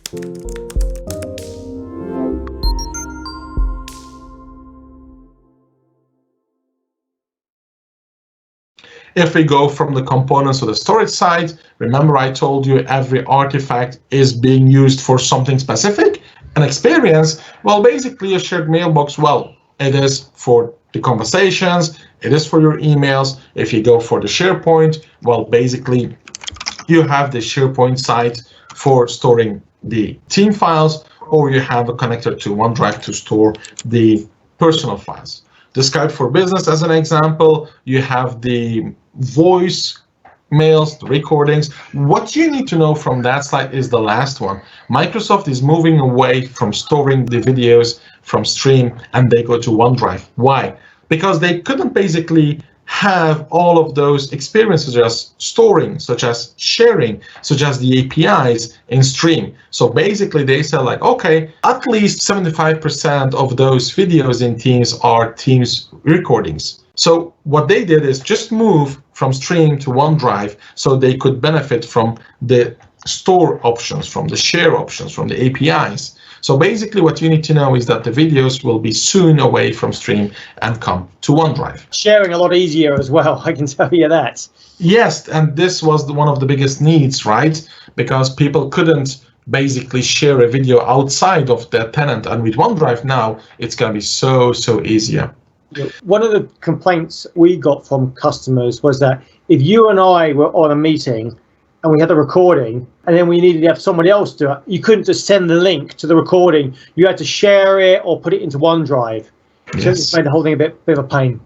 If we go from the components to the storage side, remember I told you every artifact is being used for something specific. An experience, well, basically a shared mailbox, well, it is for the conversations, it is for your emails. If you go for the SharePoint, well, basically you have the SharePoint site for storing the team files, or you have a connector to OneDrive to store the personal files. The Skype for Business, as an example, you have the voice mails, the recordings. What you need to know from that slide is the last one. Microsoft is moving away from storing the videos from Stream, and they go to OneDrive. Why? Because they couldn't basically have all of those experiences just storing, such as sharing, such as the APIs in Stream. So basically they said like, okay, at least 75% of those videos in Teams are Teams recordings. So what they did is just move from Stream to OneDrive so they could benefit from the store options, from the share options, from the APIs. So basically what you need to know is that the videos will be soon away from Stream and come to OneDrive. Sharing a lot easier as well, I can tell you that. Yes, and this was one of the biggest needs, right? Because people couldn't basically share a video outside of their tenant, and with OneDrive now, it's going to be so easier. One of the complaints we got from customers was that if you and I were on a meeting and we had the recording, and then we needed to have somebody else do it, you couldn't just send the link to the recording. You had to share it or put it into OneDrive. So Yes. it made the whole thing a bit of a pain.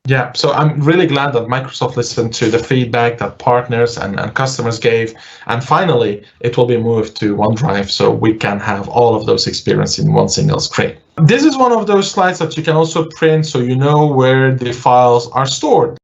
Yeah, so I'm really glad that Microsoft listened to the feedback that partners and customers gave. And finally, it will be moved to OneDrive so we can have all of those experiences in one single screen. This is one of those slides that you can also print so you know where the files are stored.